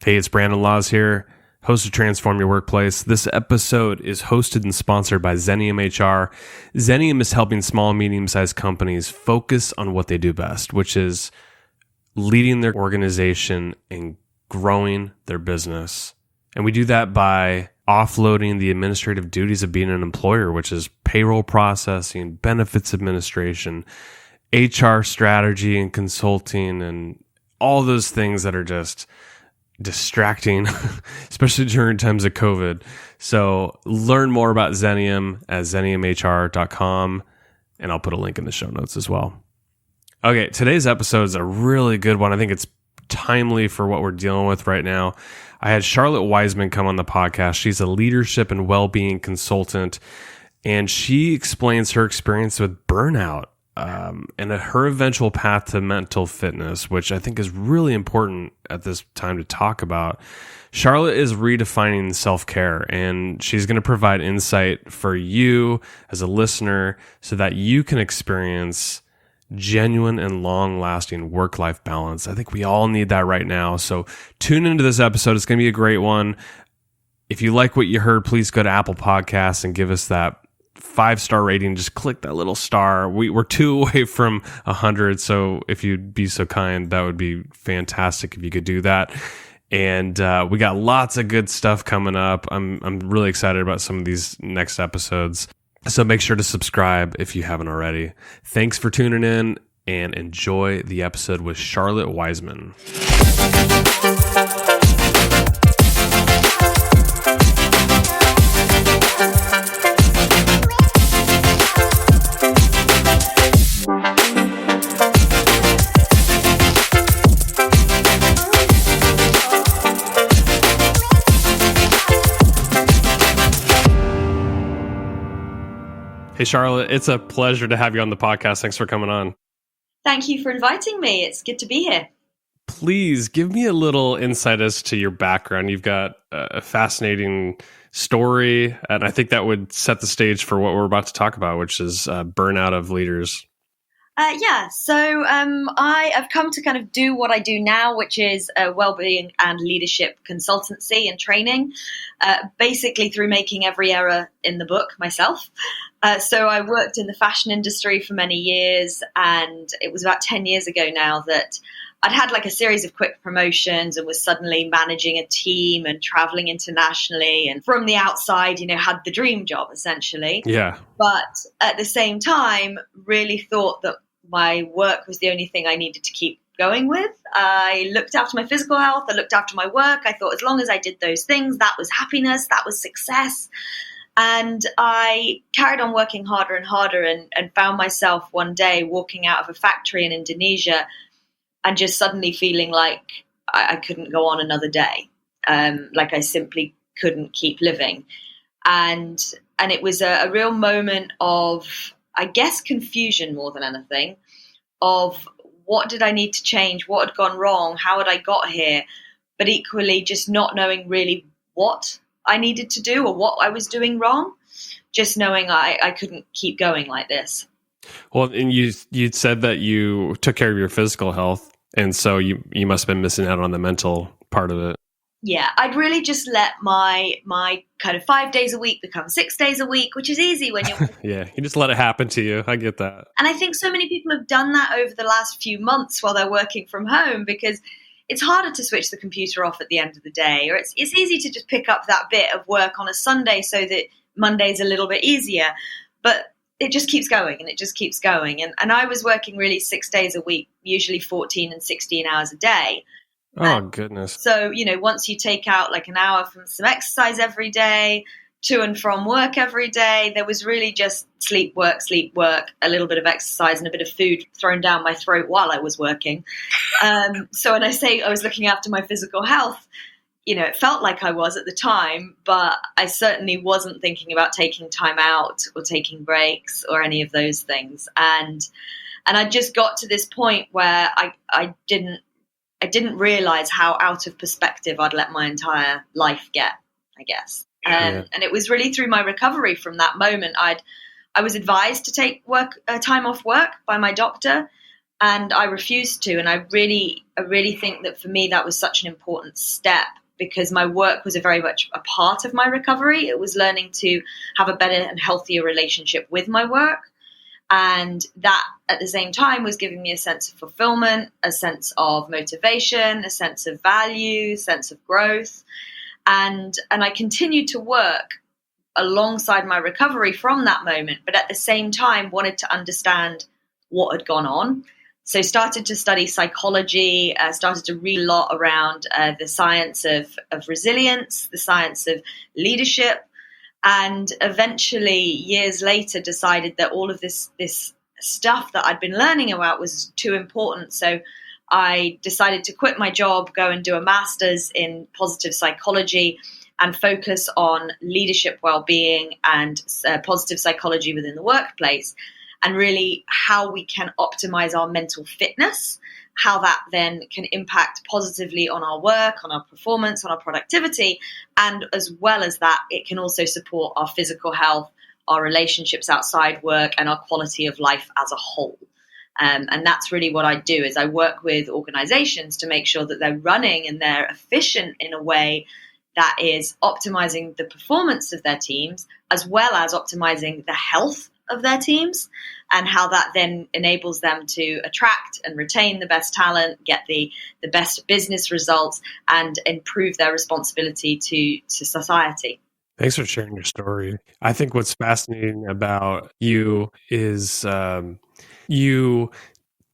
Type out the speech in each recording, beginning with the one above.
Hey, it's Brandon Laws here, host of Transform Your Workplace. This episode is hosted and sponsored by Xenium HR. Xenium is helping small and medium-sized companies focus on what they do best, which is leading their organization and growing their business. And we do that by offloading the administrative duties of being an employer, which is payroll processing, benefits administration, HR strategy and consulting, and all those things that are just distracting, especially during times of COVID. So learn more about Xenium at xeniumhr.com, and I'll put a link in the show notes as well. Okay, today's episode is a really good one. I think it's timely for what we're dealing with right now. I had Charlotte Wiseman come on the podcast. She's a leadership and well-being consultant, and she explains her experience with burnout and her eventual path to mental fitness, which I think is really important at this time to talk about. Charlotte is redefining self-care, and she's going to provide insight for you as a listener so that you can experience genuine and long-lasting work-life balance. I think we all need that right now. So tune into this episode. It's going to be a great one. If you like what you heard, please go to Apple Podcasts and give us that 5-star rating. Just click that little star. We're 2 away from 100. So if you'd be so kind, that would be fantastic if you could do that. And we got lots of good stuff coming up. I'm really excited about some of these next episodes. So make sure to subscribe if you haven't already. Thanks for tuning in and enjoy the episode with Charlotte Wiseman. Hey, Charlotte, it's a pleasure to have you on the podcast. Thanks for coming on. Thank you for inviting me. It's good to be here. Please give me a little insight as to your background. You've got a fascinating story, and I think that would set the stage for what we're about to talk about, which is burnout of leaders. So I've come to kind of do what I do now, which is well-being and leadership consultancy and training, basically through making every error in the book myself. So I worked in the fashion industry for many years, and it was about 10 years ago now that I'd had like a series of quick promotions and was suddenly managing a team and traveling internationally, and from the outside, had the dream job essentially. Yeah. But at the same time, really thought that my work was the only thing I needed to keep going with. I looked after my physical health. I looked after my work. I thought as long as I did those things, that was happiness, that was success. And I carried on working harder and harder and found myself one day walking out of a factory in Indonesia and just suddenly feeling like I couldn't go on another day. Like I simply couldn't keep living. And it was a real moment of, I guess, confusion more than anything, of what did I need to change, what had gone wrong, how had I got here, but equally just not knowing really what I needed to do or what I was doing wrong, just knowing I couldn't keep going like this. Well, and you said that you took care of your physical health, and so you must have been missing out on the mental part of it. Yeah, I'd really just let my kind of 5 days a week become 6 days a week, which is easy when you're... Yeah, you just let it happen to you. I get that. And I think so many people have done that over the last few months while they're working from home, because it's harder to switch the computer off at the end of the day, or it's easy to just pick up that bit of work on a Sunday so that Monday's a little bit easier. But it just keeps going and it just keeps going. And I was working really 6 days a week, usually 14 and 16 hours a day. Oh, goodness. So, once you take out like an hour from some exercise every day, to and from work every day, there was really just sleep, work, a little bit of exercise and a bit of food thrown down my throat while I was working. So when I say I was looking after my physical health, it felt like I was at the time, but I certainly wasn't thinking about taking time out or taking breaks or any of those things. And I just got to this point where I didn't realize how out of perspective I'd let my entire life get, I guess. And it was really through my recovery from that moment. I was advised to take time off work by my doctor, And I refused to. And I really think that for me, that was such an important step, because my work was very much a part of my recovery. It was learning to have a better and healthier relationship with my work. And that at the same time was giving me a sense of fulfillment, a sense of motivation, a sense of value, a sense of growth. And I continued to work alongside my recovery from that moment, but at the same time wanted to understand what had gone on. So started to study psychology, started to read a lot around the science of resilience, the science of leadership, and eventually, years later, decided that all of this stuff that I'd been learning about was too important. So I decided to quit my job, go and do a master's in positive psychology, and focus on leadership well-being and positive psychology within the workplace, and really how we can optimize our mental fitness, how that then can impact positively on our work, on our performance, on our productivity, and as well as that, it can also support our physical health, our relationships outside work, and our quality of life as a whole. And that's really what I do, is I work with organizations to make sure that they're running and they're efficient in a way that is optimizing the performance of their teams, as well as optimizing the health of their teams, and how that then enables them to attract and retain the best talent, get the best business results, and improve their responsibility to society. Thanks for sharing your story. I think what's fascinating about you is you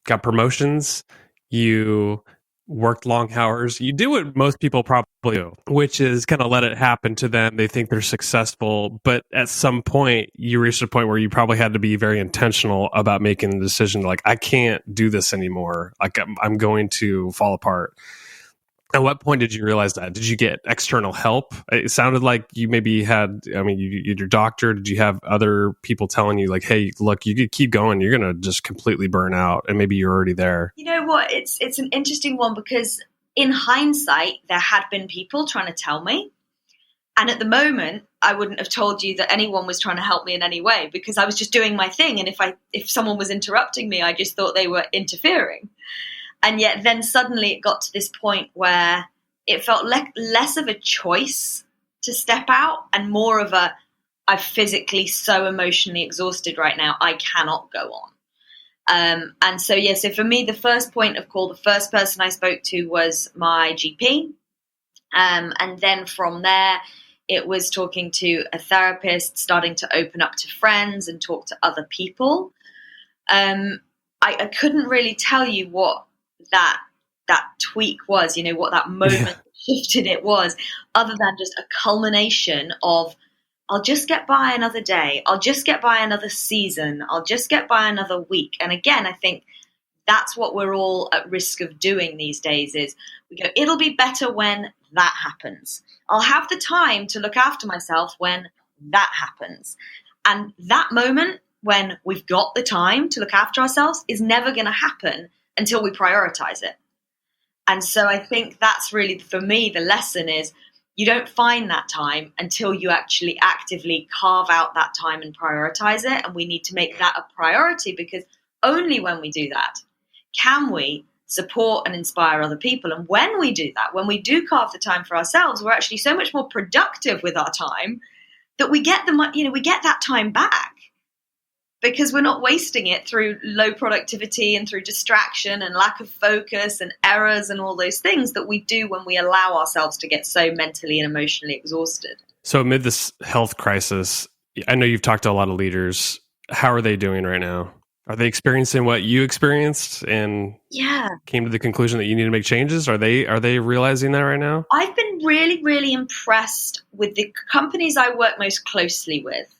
got promotions, you worked long hours, you do what most people probably do, which is kind of let it happen to them. They think they're successful, but at some point you reached a point where you probably had to be very intentional about making the decision, like, I can't do this anymore. Like, I'm going to fall apart. At what point did you realize that? Did you get external help? It sounded like you maybe had, your doctor. Did you have other people telling you, like, hey, look, you could keep going, you're going to just completely burn out, and maybe you're already there? You know what? It's an interesting one, because in hindsight, there had been people trying to tell me. And at the moment, I wouldn't have told you that anyone was trying to help me in any way, because I was just doing my thing. And if someone was interrupting me, I just thought they were interfering. And yet then suddenly it got to this point where it felt less of a choice to step out and more of a, I'm physically so emotionally exhausted right now, I cannot go on. And so for me, the first point of call, the first person I spoke to was my GP. And then from there, it was talking to a therapist, starting to open up to friends and talk to other people. I couldn't really tell you what that tweak was, what that moment shifted it was, other than just a culmination of, I'll just get by another day, I'll just get by another season, I'll just get by another week. And again, I think that's what we're all at risk of doing these days, is we go, it'll be better when that happens. I'll have the time to look after myself when that happens. And that moment when we've got the time to look after ourselves is never going to happen until we prioritize it. And so I think that's really, for me, the lesson is you don't find that time until you actually actively carve out that time and prioritize it. And we need to make that a priority, because only when we do that can we support and inspire other people. And when we do that, when we do carve the time for ourselves, we're actually so much more productive with our time that we get we get that time back, because we're not wasting it through low productivity and through distraction and lack of focus and errors and all those things that we do when we allow ourselves to get so mentally and emotionally exhausted. So amid this health crisis, I know you've talked to a lot of leaders. How are they doing right now? Are they experiencing what you experienced and came to the conclusion that you need to make changes? Are they realizing that right now? I've been really, really impressed with the companies I work most closely with,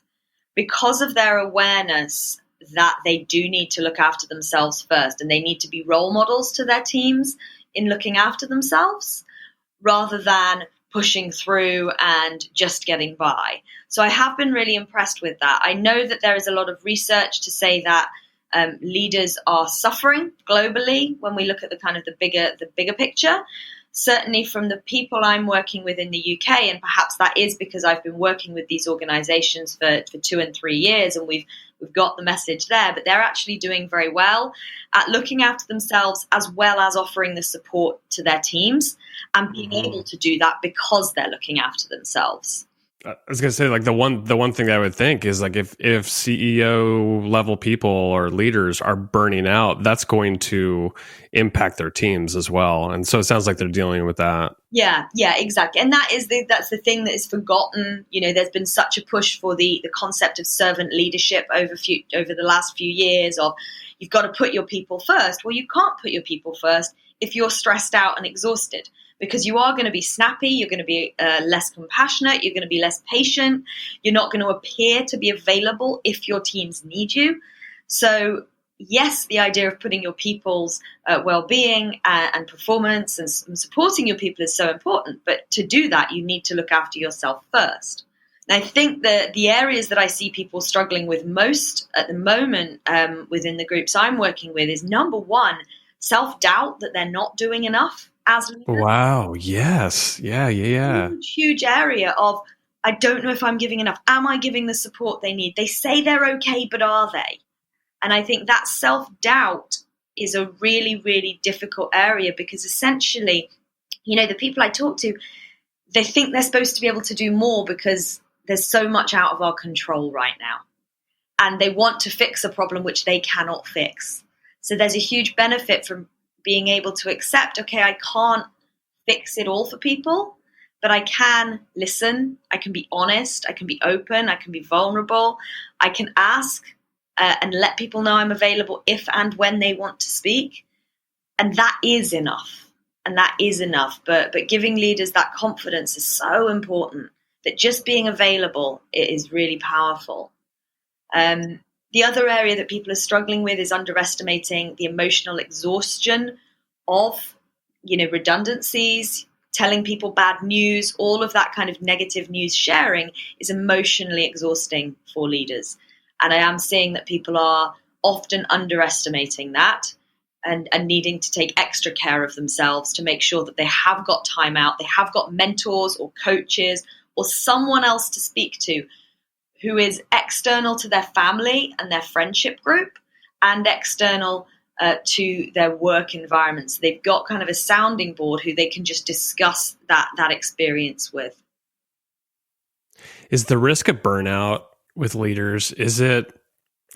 because of their awareness that they do need to look after themselves first, and they need to be role models to their teams in looking after themselves, rather than pushing through and just getting by. So I have been really impressed with that. I know that there is a lot of research to say that leaders are suffering globally when we look at the bigger picture. certainly from the people I'm working with in the UK, and perhaps that is because I've been working with these organizations for 2 and 3 years, and we've got the message there, but they're actually doing very well at looking after themselves as well as offering the support to their teams and being able to do that because they're looking after themselves. I was gonna say, like, the one thing I would think is, like, if CEO level people or leaders are burning out, that's going to impact their teams as well. And so it sounds like they're dealing with that. Yeah, exactly. And that's the thing that is forgotten. There's been such a push for the concept of servant leadership over the last few years of you've got to put your people first. Well, you can't put your people first if you're stressed out and exhausted, because you are going to be snappy, you're going to be less compassionate, you're going to be less patient, you're not going to appear to be available if your teams need you. So yes, the idea of putting your people's well-being and performance and supporting your people is so important, but to do that, you need to look after yourself first. And I think that the areas that I see people struggling with most at the moment within the groups I'm working with is, number one, self-doubt that they're not doing enough as leaders. Wow. Yes. Yeah. Huge area of, I don't know if I'm giving enough. Am I giving the support they need? They say they're okay, but are they? And I think that self-doubt is a really, really difficult area, because essentially, the people I talk to, they think they're supposed to be able to do more because there's so much out of our control right now. And they want to fix a problem which they cannot fix. So there's a huge benefit from being able to accept, okay, I can't fix it all for people, but I can listen, I can be honest, I can be open, I can be vulnerable, I can ask and let people know I'm available if and when they want to speak. And that is enough. But giving leaders that confidence is so important, that just being available is really powerful. The other area that people are struggling with is underestimating the emotional exhaustion of, redundancies, telling people bad news. All of that kind of negative news sharing is emotionally exhausting for leaders. And I am seeing that people are often underestimating that and needing to take extra care of themselves to make sure that they have got time out, they have got mentors or coaches or someone else to speak to who is external to their family and their friendship group and external to their work environment. So they've got kind of a sounding board who they can just discuss that experience with. Is the risk of burnout with leaders, is it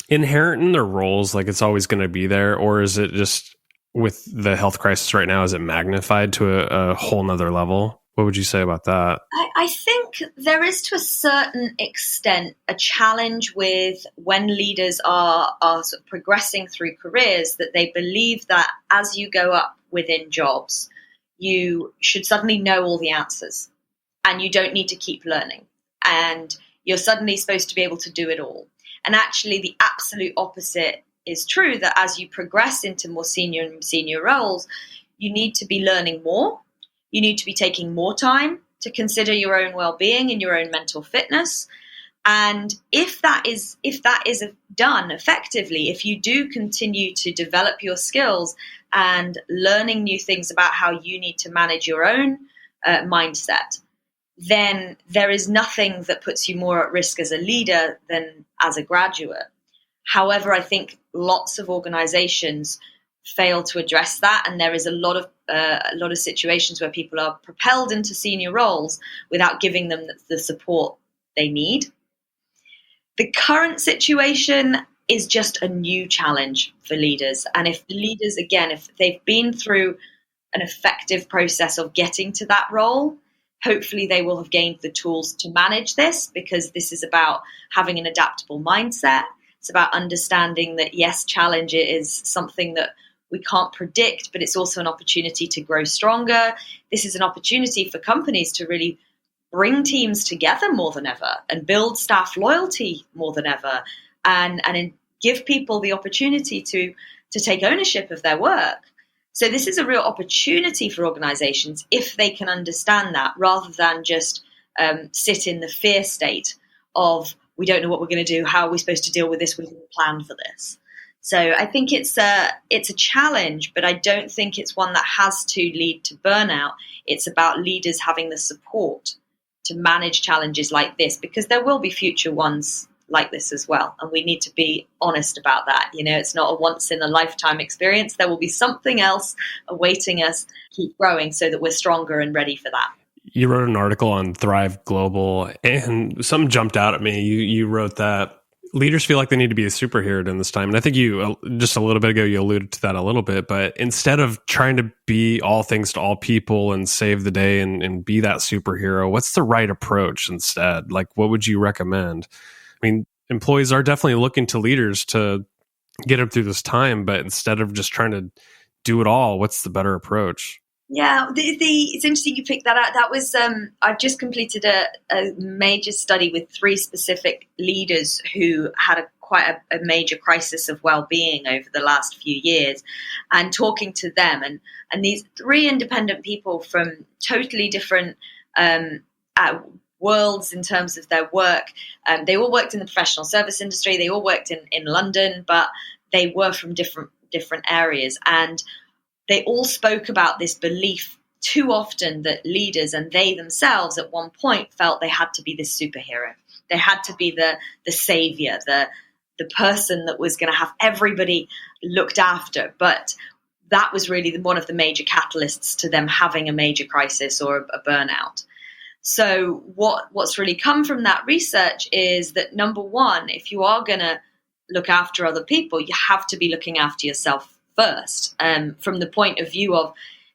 inherent in their roles, like it's always going to be there, or is it just with the health crisis right now, is it magnified to a whole nother level? What would you say about that? I think there is, to a certain extent, a challenge with when leaders are sort of progressing through careers, that they believe that as you go up within jobs, you should suddenly know all the answers and you don't need to keep learning. And you're suddenly supposed to be able to do it all. And actually, the absolute opposite is true, that as you progress into more senior and senior roles, you need to be learning more. You need to be taking more time to consider your own well-being and your own mental fitness. And if that is done effectively, if you do continue to develop your skills and learning new things about how you need to manage your own mindset, then there is nothing that puts you more at risk as a leader than as a graduate. However, I think lots of organizations fail to address that, and there is a lot of situations where people are propelled into senior roles without giving them the support they need. The current situation is just a new challenge for leaders, and if leaders, again, if they've been through an effective process of getting to that role, hopefully they will have gained the tools to manage this, because this is about having an adaptable mindset. It's about understanding that, yes, challenge is something that we can't predict, but it's also an opportunity to grow stronger. This is an opportunity for companies to really bring teams together more than ever and build staff loyalty more than ever, and give people the opportunity to take ownership of their work. So this is a real opportunity for organizations if they can understand that, rather than just sit in the fear state of, we don't know what we're going to do, how are we supposed to deal with this, we didn't plan for this. So I think it's a challenge, but I don't think it's one that has to lead to burnout. It's about leaders having the support to manage challenges like this, because there will be future ones like this as well. And we need to be honest about that. It's not a once in a lifetime experience. There will be something else awaiting us. Keep growing so that we're stronger and ready for that. You wrote an article on Thrive Global, and something jumped out at me. You wrote that leaders feel like they need to be a superhero in this time. And I think you, just a little bit ago, you alluded to that a little bit, but instead of trying to be all things to all people and save the day and be that superhero, what's the right approach instead? Like, what would you recommend? I mean, employees are definitely looking to leaders to get them through this time, but instead of just trying to do it all, what's the better approach? Yeah, it's interesting you picked that out. That was I've just completed a major study with 3 specific leaders who had quite a major crisis of well-being over the last few years, and talking to them and these 3 independent people from totally different worlds in terms of their work. They all worked in the professional service industry. They all worked in London, but they were from different areas, and they all spoke about this belief too often that leaders and they themselves at one point felt they had to be this superhero. They had to be the savior, the person that was going to have everybody looked after. But that was really one of the major catalysts to them having a major crisis or a burnout. So what's really come from that research is that, number one, if you are going to look after other people, you have to be looking after yourself first, from the point of view of,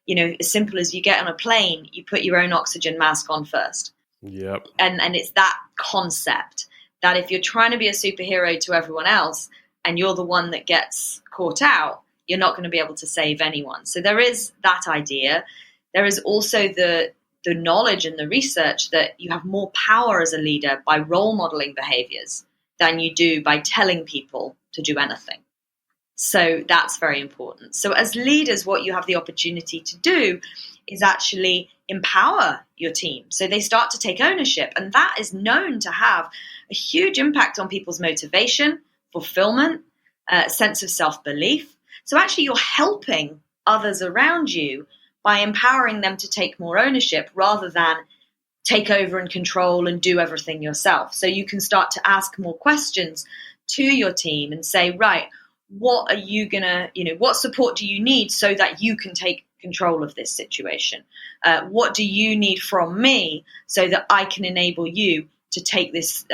as simple as you get on a plane, you put your own oxygen mask on first. Yep. And it's that concept that if you're trying to be a superhero to everyone else and you're the one that gets caught out, you're not going to be able to save anyone. So there is that idea. There is also the knowledge and the research that you have more power as a leader by role modeling behaviors than you do by telling people to do anything. So that's very important. So as leaders, what you have the opportunity to do is actually empower your team. So they start to take ownership. And that is known to have a huge impact on people's motivation, fulfillment, sense of self-belief. So actually you're helping others around you by empowering them to take more ownership rather than take over and control and do everything yourself. So you can start to ask more questions to your team and say, right, what are you going to, what support do you need so that you can take control of this situation? What do you need from me so that I can enable you to take this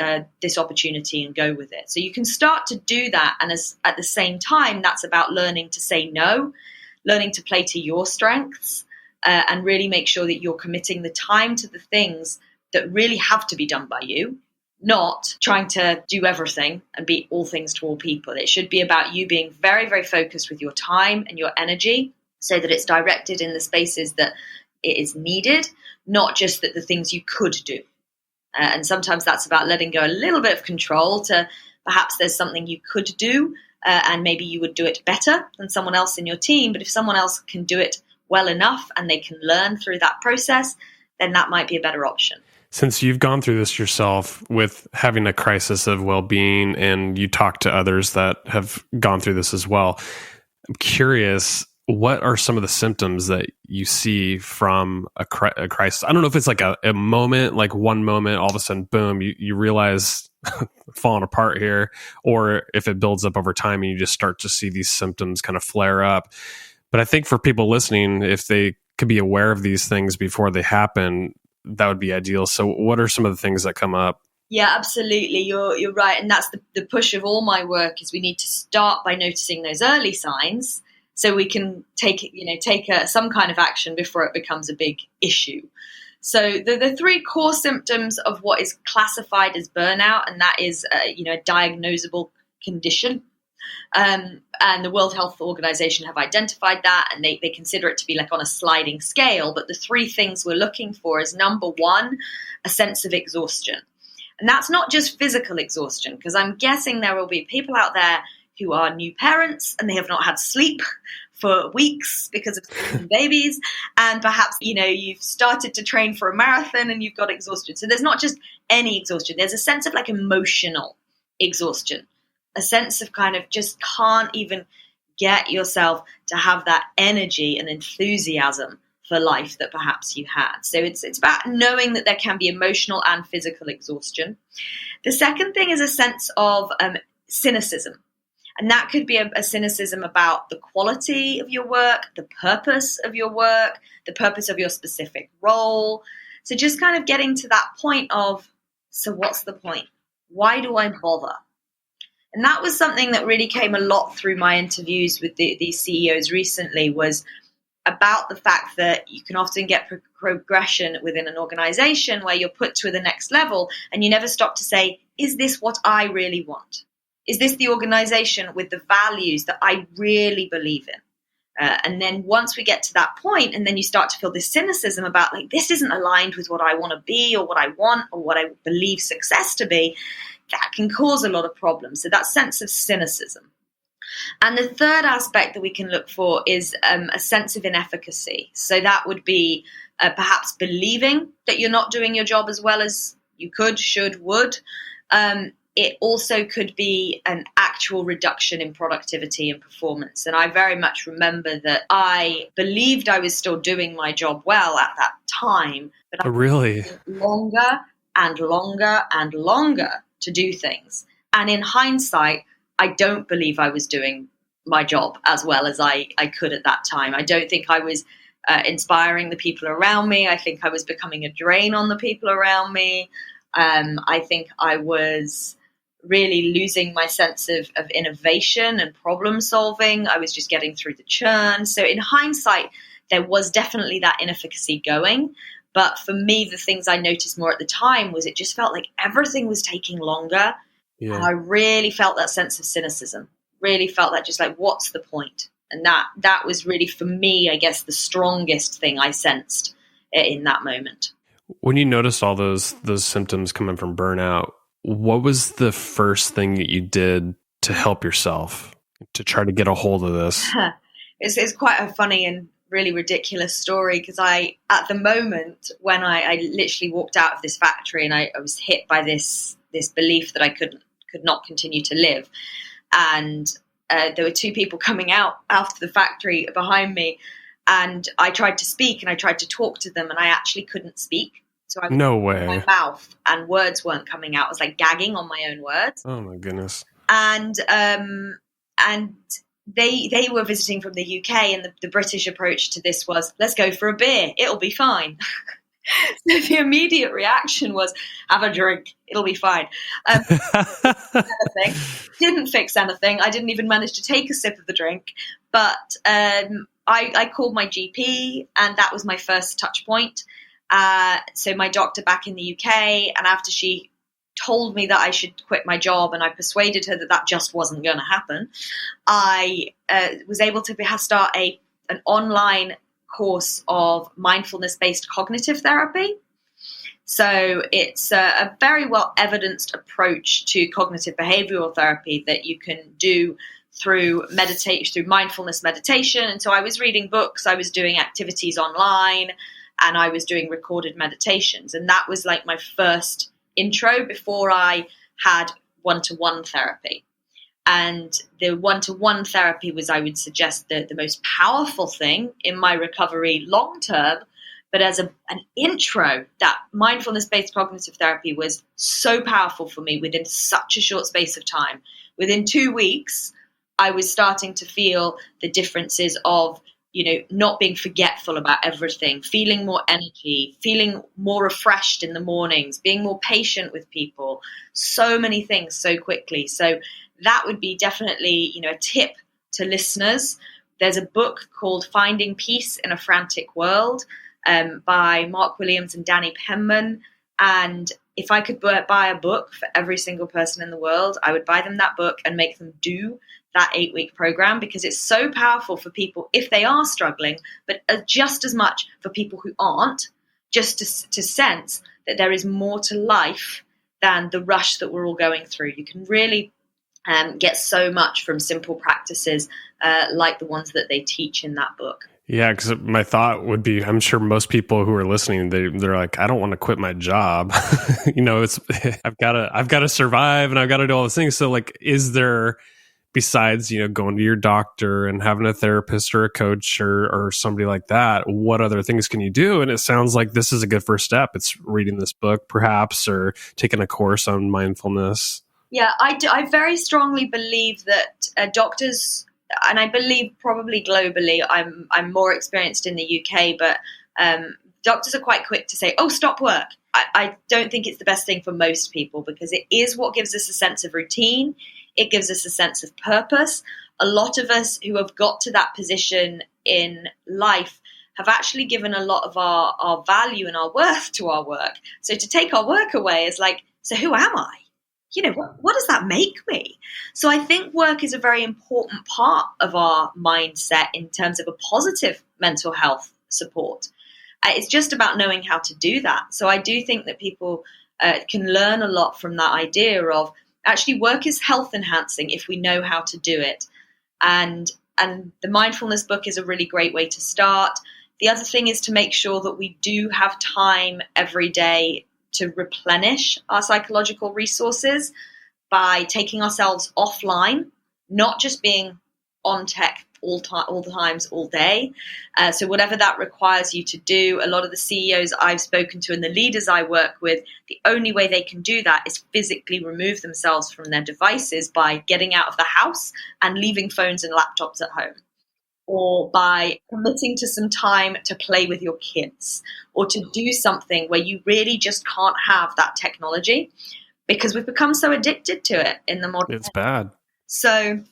opportunity and go with it? So you can start to do that. And at the same time, that's about learning to say no, learning to play to your strengths, and really make sure that you're committing the time to the things that really have to be done by you, not trying to do everything and be all things to all people. It should be about you being very, very focused with your time and your energy so that it's directed in the spaces that it is needed, not just that the things you could do. And sometimes that's about letting go a little bit of control to perhaps there's something you could do, and maybe you would do it better than someone else in your team. But if someone else can do it well enough and they can learn through that process, then that might be a better option. Since you've gone through this yourself with having a crisis of well-being and you talk to others that have gone through this as well, I'm curious, what are some of the symptoms that you see from a crisis? I don't know if it's like a moment, like one moment, all of a sudden, boom, you realize falling apart here, or if it builds up over time and you just start to see these symptoms kind of flare up. But I think for people listening, if they could be aware of these things before they happen, that would be ideal. So what are some of the things that come up? Yeah, absolutely. You're right. And that's the push of all my work is we need to start by noticing those early signs so we can take some kind of action before it becomes a big issue. So the 3 core symptoms of what is classified as burnout, and that is a diagnosable condition. And the World Health Organization have identified that, and they consider it to be like on a sliding scale. But the 3 things we're looking for is, number 1, a sense of exhaustion. And that's not just physical exhaustion, because I'm guessing there will be people out there who are new parents and they have not had sleep for weeks because of babies. And perhaps, you've started to train for a marathon and you've got exhaustion. So there's not just any exhaustion. There's a sense of like emotional exhaustion. a sense of kind of just can't even get yourself to have that energy and enthusiasm for life that perhaps you had. So it's about knowing that there can be emotional and physical exhaustion. The second thing is a sense of cynicism. And that could be a cynicism about the quality of your work, the purpose of your work, the purpose of your specific role. So just kind of getting to that point of, so what's the point? Why do I bother? And that was something that really came a lot through my interviews with these CEOs recently, was about the fact that you can often get progression within an organization where you're put to the next level and you never stop to say, is this what I really want? Is this the organization with the values that I really believe in? And then once we get to that point, and then you start to feel this cynicism about, like, this isn't aligned with what I want to be or what I want or what I believe success to be, that can cause a lot of problems. So that sense of cynicism. And the third aspect that we can look for is a sense of inefficacy. So that would be perhaps believing that you're not doing your job as well as you could, should, would. It also could be an actual reduction in productivity and performance. And I very much remember that I believed I was still doing my job well at that time, but I Really? longer and longer and longer to do things. And in hindsight, I don't believe I was doing my job as well as I could at that time. I don't think I was inspiring the people around me. I think I was becoming a drain on the people around me. I think I was really losing my sense of innovation and problem solving. I was just getting through the churn. So in hindsight, there was definitely that inefficacy going. But for me, the things I noticed more at the time was it just felt like everything was taking longer. Yeah. And I really felt that sense of cynicism, really felt that just like, what's the point? And that was really, for me, I guess, the strongest thing I sensed in that moment. When you noticed all those symptoms coming from burnout, what was the first thing that you did to help yourself to try to get a hold of this? It's quite a funny and really ridiculous story, because at the moment when I literally walked out of this factory and I was hit by this belief that I could not continue to live, and there were two people coming out after the factory behind me, and I tried to speak and I tried to talk to them and I actually couldn't speak. So I was No way. my mouth and words weren't coming out. I was like gagging on my own words. Oh my goodness. And they were visiting from the UK, and the British approach to this was, let's go for a beer. It'll be fine. So the immediate reaction was, have a drink. It'll be fine. Didn't fix anything. I didn't even manage to take a sip of the drink. But I called my GP, and that was my first touch point. So my doctor back in the UK, and after she told me that I should quit my job and I persuaded her that just wasn't going to happen, I was able to start an online course of mindfulness-based cognitive therapy. So it's a very well evidenced approach to cognitive behavioral therapy that you can do through mindfulness meditation. And so I was reading books, I was doing activities online, and I was doing recorded meditations. And that was like my first intro before I had one-to-one therapy. And the one-to-one therapy was, I would suggest, the most powerful thing in my recovery long-term. But as an intro, that mindfulness-based cognitive therapy was so powerful for me within such a short space of time. Within 2 weeks, I was starting to feel the differences of, not being forgetful about everything, feeling more energy, feeling more refreshed in the mornings, being more patient with people, so many things so quickly. So that would be definitely, a tip to listeners. There's a book called Finding Peace in a Frantic World by Mark Williams and Danny Penman. And if I could buy a book for every single person in the world, I would buy them that book and make them do that 8-week program, because it's so powerful for people if they are struggling, but just as much for people who aren't, just to sense that there is more to life than the rush that we're all going through. You can really get so much from simple practices like the ones that they teach in that book. Yeah, because my thought would be, I'm sure most people who are listening, they're like, I don't want to quit my job. It's I've got to survive and I've got to do all these things. So like, is there, besides going to your doctor and having a therapist or a coach or somebody like that, what other things can you do? And it sounds like this is a good first step. It's reading this book, perhaps, or taking a course on mindfulness. Yeah, I very strongly believe that doctors, and I believe probably globally, I'm more experienced in the UK, but doctors are quite quick to say, oh, stop work. I don't think it's the best thing for most people, because it is what gives us a sense of routine. It gives us a sense of purpose. A lot of us who have got to that position in life have actually given a lot of our value and our worth to our work. So to take our work away is like, so who am I? What does that make me? So I think work is a very important part of our mindset in terms of a positive mental health support. It's just about knowing how to do that. So I do think that people can learn a lot from that idea of actually work is health enhancing if we know how to do it. And the mindfulness book is a really great way to start. The other thing is to make sure that we do have time every day to replenish our psychological resources by taking ourselves offline, not just being on tech all the times, all day. So whatever that requires you to do, a lot of the CEOs I've spoken to and the leaders I work with, the only way they can do that is physically remove themselves from their devices by getting out of the house and leaving phones and laptops at home, or by committing to some time to play with your kids, or to do something where you really just can't have that technology, because we've become so addicted to it in the modern It's bad. So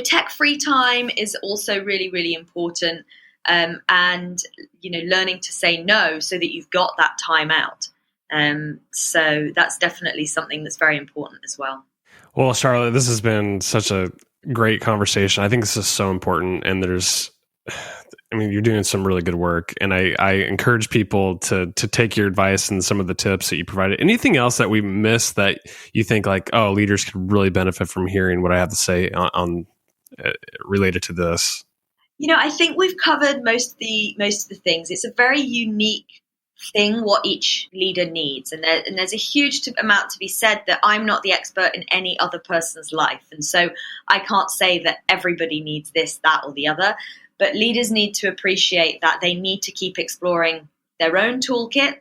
tech-free time is also really, really important, and learning to say no so that you've got that time out. So that's definitely something that's very important as well. Well, Charlotte, this has been such a great conversation. I think this is so important, and you're doing some really good work, and I encourage people to take your advice and some of the tips that you provided. Anything else that we missed that you think like, oh, leaders could really benefit from hearing what I have to say on related to this? I think we've covered most of the things. It's a very unique thing what each leader needs, and there's a huge amount to be said that I'm not the expert in any other person's life, and so I can't say that everybody needs this, that, or the other. But leaders need to appreciate that they need to keep exploring their own toolkit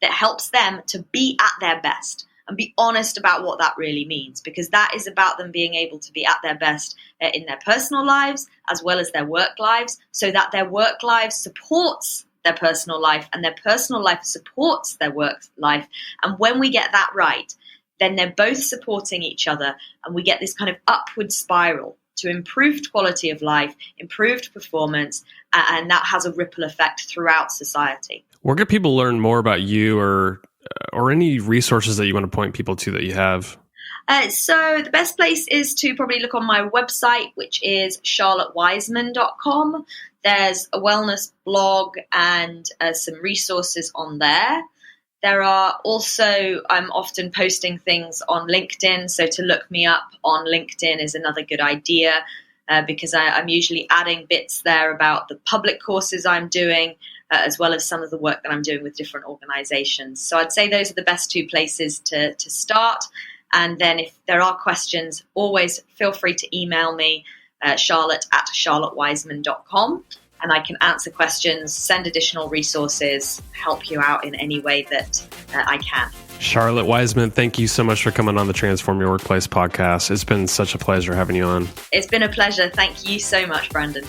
that helps them to be at their best, and be honest about what that really means, because that is about them being able to be at their best in their personal lives as well as their work lives, so that their work life supports their personal life and their personal life supports their work life. And when we get that right, then they're both supporting each other, and we get this kind of upward spiral to improved quality of life, improved performance, and that has a ripple effect throughout society. Where can people learn more about you, or any resources that you want to point people to that you have? So the best place is to probably look on my website, which is charlottewiseman.com. There's a wellness blog and some resources on there. There are also, I'm often posting things on LinkedIn, so to look me up on LinkedIn is another good idea, because I'm usually adding bits there about the public courses I'm doing, as well as some of the work that I'm doing with different organizations. So I'd say those are the best two places to start. And then if there are questions, always feel free to email me, charlotte@charlottewiseman.com. And I can answer questions, send additional resources, help you out in any way that I can. Charlotte Wiseman, thank you so much for coming on the Transform Your Workplace podcast. It's been such a pleasure having you on. It's been a pleasure. Thank you so much, Brandon.